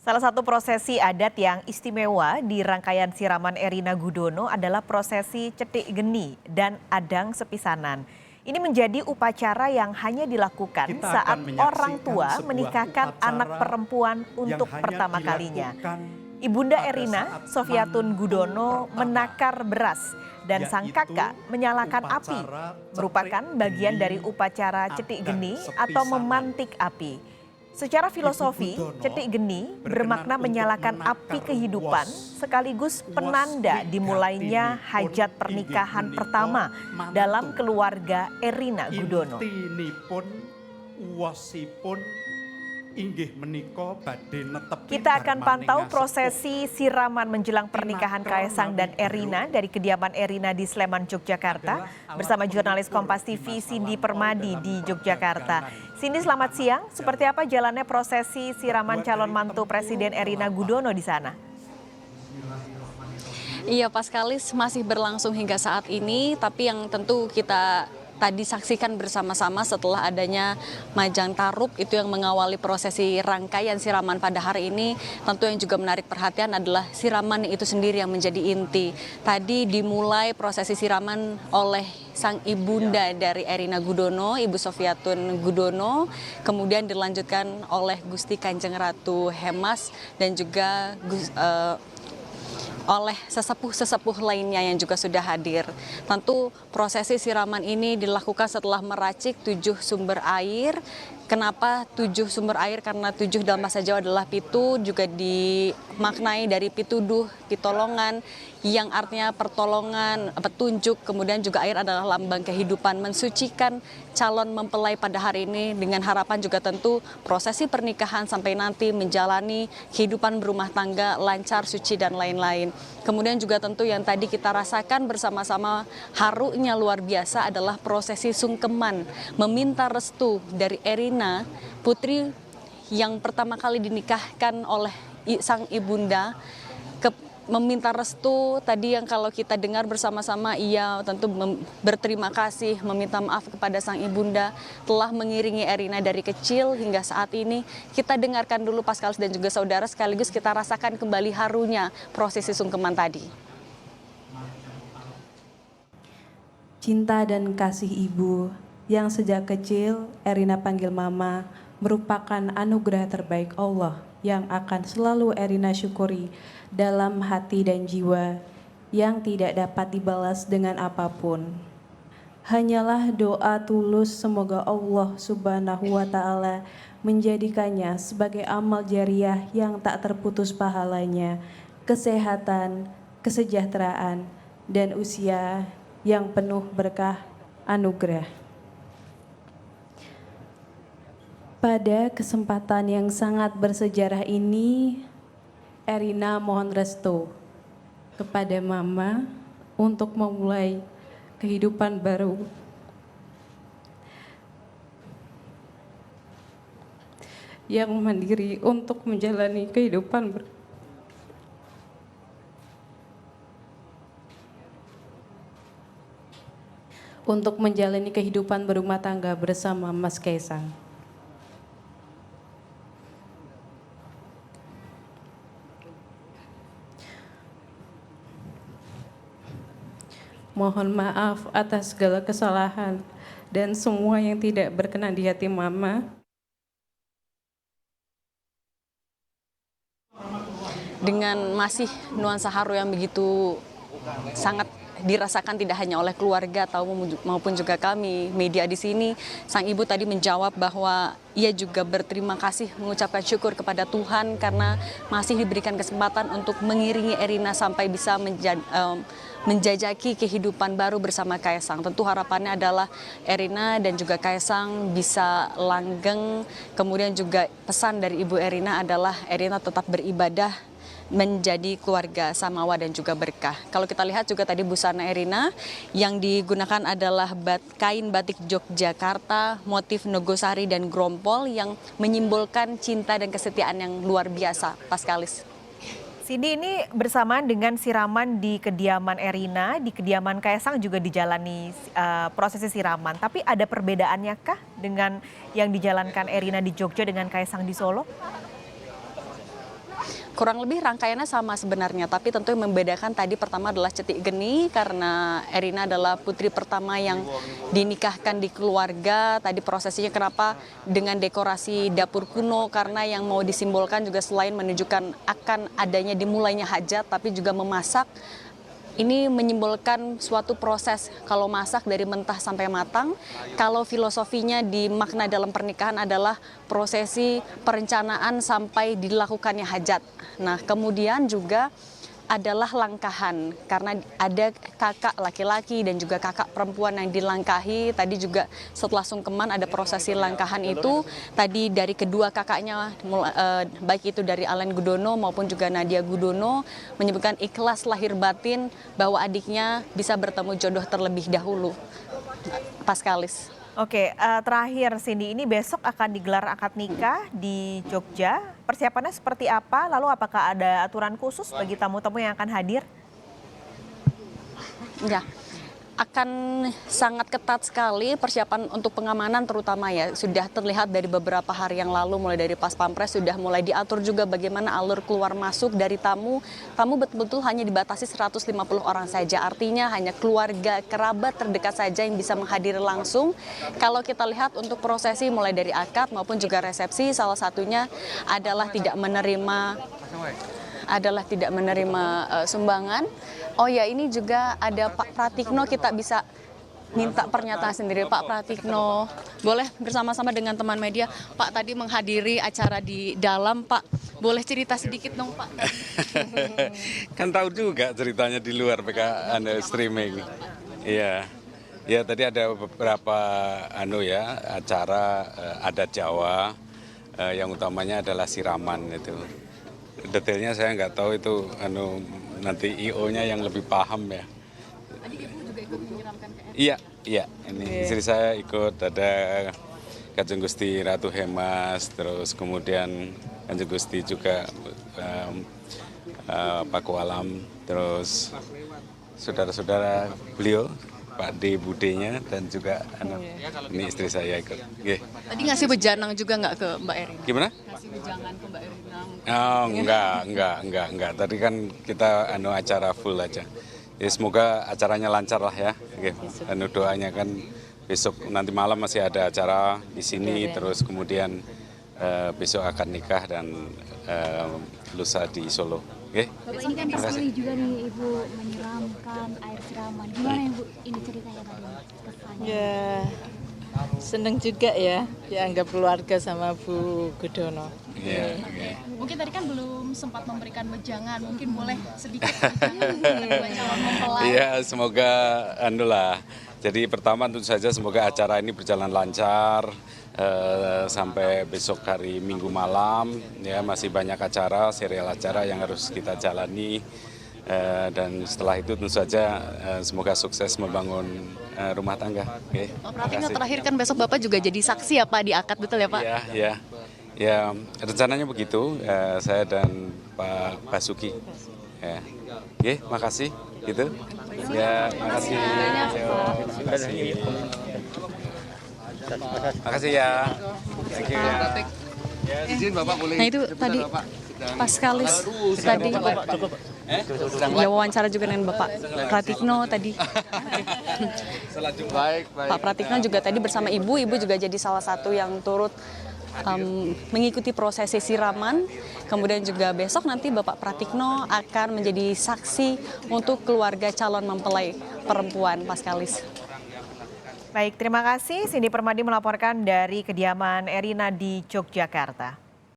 Salah satu prosesi adat yang istimewa di rangkaian siraman Erina Gudono adalah prosesi Cetik Geni dan Adang Sepisanan. Ini menjadi upacara yang hanya dilakukan saat orang tua menikahkan anak perempuan untuk pertama kalinya. Ibunda Erina, Sofiatun Gudono, menakar beras dan sang kakak menyalakan api, merupakan bagian dari upacara Cetik Geni atau memantik api. Secara filosofi, Cetik Geni bermakna menyalakan api kehidupan sekaligus penanda dimulainya hajat pernikahan pertama dalam keluarga Erina Gudono. Kita akan pantau prosesi siraman menjelang pernikahan Kaesang dan Erina dari kediaman Erina di Sleman, Yogyakarta bersama jurnalis Kompas TV Cindy Permadi di Yogyakarta. Cindy, selamat siang. Seperti apa jalannya prosesi siraman calon mantu Presiden Erina Gudono di sana? Iya, Paskalis, masih berlangsung hingga saat ini, tapi yang tentu kita tadi saksikan bersama-sama setelah adanya Majang Tarub itu yang mengawali prosesi rangkaian siraman pada hari ini. Tentu yang juga menarik perhatian adalah siraman itu sendiri yang menjadi inti. Tadi dimulai prosesi siraman oleh sang ibunda dari Erina Gudono, Ibu Sofiatun Gudono, kemudian dilanjutkan oleh Gusti Kanjeng Ratu Hemas dan juga oleh sesepuh-sesepuh lainnya yang juga sudah hadir. Tentu prosesi siraman ini dilakukan setelah meracik 7 sumber air. Kenapa 7 sumber air? Karena 7 dalam bahasa Jawa adalah pitu, juga dimaknai dari pituduh, pitolongan, yang artinya pertolongan, petunjuk, kemudian juga air adalah lambang kehidupan, mensucikan calon mempelai pada hari ini dengan harapan juga tentu prosesi pernikahan sampai nanti menjalani kehidupan berumah tangga lancar, suci, dan lain-lain. Kemudian juga tentu yang tadi kita rasakan bersama-sama harunya luar biasa adalah prosesi sungkeman, meminta restu dari Erina, putri yang pertama kali dinikahkan oleh sang ibunda, meminta restu. Tadi yang kalau kita dengar bersama-sama, ia tentu berterima kasih, meminta maaf kepada sang ibunda telah mengiringi Erina dari kecil hingga saat ini. Kita dengarkan dulu Paskalis dan juga saudara, sekaligus kita rasakan kembali harunya prosesi sungkeman tadi. Cinta dan kasih ibu yang sejak kecil Erina panggil mama merupakan anugerah terbaik Allah yang akan selalu Erina syukuri dalam hati dan jiwa yang tidak dapat dibalas dengan apapun. Hanyalah doa tulus semoga Allah Subhanahu wa Ta'ala menjadikannya sebagai amal jariah yang tak terputus pahalanya, kesehatan, kesejahteraan, dan usia yang penuh berkah anugerah. Pada kesempatan yang sangat bersejarah ini, Erina mohon restu kepada mama untuk memulai kehidupan baru. Yang mandiri untuk menjalani kehidupan berumah tangga bersama Mas Kaesang. Mohon maaf atas segala kesalahan dan semua yang tidak berkenan di hati mama. Dengan masih nuansa haru yang begitu sangat dirasakan tidak hanya oleh keluarga maupun juga kami media di sini, sang ibu tadi menjawab bahwa ia juga berterima kasih, mengucapkan syukur kepada Tuhan karena masih diberikan kesempatan untuk mengiringi Erina sampai bisa menjajaki kehidupan baru bersama Kaesang. Tentu harapannya adalah Erina dan juga Kaesang bisa langgeng. Kemudian juga pesan dari Ibu Erina adalah Erina tetap beribadah, menjadi keluarga samawa dan juga berkah. Kalau kita lihat juga tadi busana Erina yang digunakan adalah kain batik Yogyakarta, motif Nogosari dan Grompol yang menyimbolkan cinta dan kesetiaan yang luar biasa, Paskalis. Cindy, ini bersamaan dengan siraman di kediaman Erina, di kediaman Kaesang juga dijalani prosesi siraman. Tapi ada perbedaannya kah dengan yang dijalankan Erina di Jogja dengan Kaesang di Solo? Kurang lebih rangkaiannya sama sebenarnya, tapi tentu yang membedakan tadi pertama adalah cetik geni karena Erina adalah putri pertama yang dinikahkan di keluarga. Tadi prosesinya kenapa dengan dekorasi dapur kuno, karena yang mau disimbolkan juga selain menunjukkan akan adanya dimulainya hajat, tapi juga memasak. Ini menyimbolkan suatu proses kalau masak dari mentah sampai matang. Kalau filosofinya di makna dalam pernikahan adalah prosesi perencanaan sampai dilakukannya hajat. Nah, kemudian juga adalah langkahan karena ada kakak laki-laki dan juga kakak perempuan yang dilangkahi. Tadi juga setelah sungkeman ada prosesi langkahan itu. Tadi dari kedua kakaknya baik itu dari Alen Gudono maupun juga Nadia Gudono menyebutkan ikhlas lahir batin bahwa adiknya bisa bertemu jodoh terlebih dahulu. Paskalis. Oke, terakhir Cindy, ini besok akan digelar akad nikah di Jogja. Persiapannya seperti apa? Lalu apakah ada aturan khusus bagi tamu-tamu yang akan hadir? Ya, akan sangat ketat sekali persiapan untuk pengamanan terutama ya. Sudah terlihat dari beberapa hari yang lalu mulai dari Pas Pampres sudah mulai diatur juga bagaimana alur keluar masuk dari tamu. Tamu betul-betul hanya dibatasi 150 orang saja. Artinya hanya keluarga, kerabat terdekat saja yang bisa menghadiri langsung. Kalau kita lihat untuk prosesi mulai dari akad maupun juga resepsi, salah satunya adalah tidak menerima sumbangan. Oh ya, ini juga ada Pak Pratikno, kita bisa minta pernyataan sendiri. Pak Pratikno, boleh bersama-sama dengan teman media. Pak tadi menghadiri acara di dalam, Pak. Boleh cerita sedikit dong, Pak? Kan tahu juga ceritanya di luar streaming. Iya. Ya tadi ada beberapa acara adat Jawa yang utamanya adalah siraman itu. Detailnya saya nggak tahu itu nanti IO-nya yang lebih paham ya. Tadi Ibu juga ikut menyiramkan ke Iya. Ini istri saya ikut, ada Kanjeng Gusti Ratu Hemas, terus kemudian Kanjeng Gusti juga Paku Alam, terus saudara-saudara beliau, Pak D Budenya dan juga ini istri saya ikut. Okay. Tadi ngasih bejanang juga nggak ke Mbak Erina? Gimana? Ngasih bejangan ke Mbak Erina? Oh, enggak. Tadi kan kita acara full aja. Ya semoga acaranya lancar lah ya. Oke. Doanya kan besok nanti malam masih ada acara di sini, terus kemudian besok akan nikah dan lusa di Solo. Oke. Bapak ini kan sekali juga nih Ibu menyiramkan air siraman. Gimana Ibu ini ceritanya tadi kesannya? Ya, seneng juga ya dianggap keluarga sama Bu Gudono. Iya. Mungkin tadi kan belum sempat memberikan wejangan, mungkin boleh sedikit wejangan calon mempelai. Iya, semoga Jadi pertama tentu saja semoga acara ini berjalan lancar sampai besok hari Minggu malam. Ya masih banyak acara, serial acara yang harus kita jalani. Dan setelah itu tentu saja semoga sukses membangun rumah tangga. Oke. Pak Pratikno, terakhir kan besok Bapak juga jadi saksi ya Pak di akad, betul ya Pak? Iya. Ya rencananya begitu, saya dan Pak Basuki. Ya. Oke, makasih. Gitu. Ya, makasih. Makasih ya. Thank you ya. Nah itu tadi Paskalis tadi ya wawancara juga dengan Bapak Pratikno tadi. Pak Pratikno juga tadi bersama Ibu juga jadi salah satu yang turut mengikuti prosesi siraman. Kemudian juga besok nanti Bapak Pratikno akan menjadi saksi untuk keluarga calon mempelai perempuan, Paskalis. Baik, terima kasih. Cindy Permadi melaporkan dari kediaman Erina di Yogyakarta.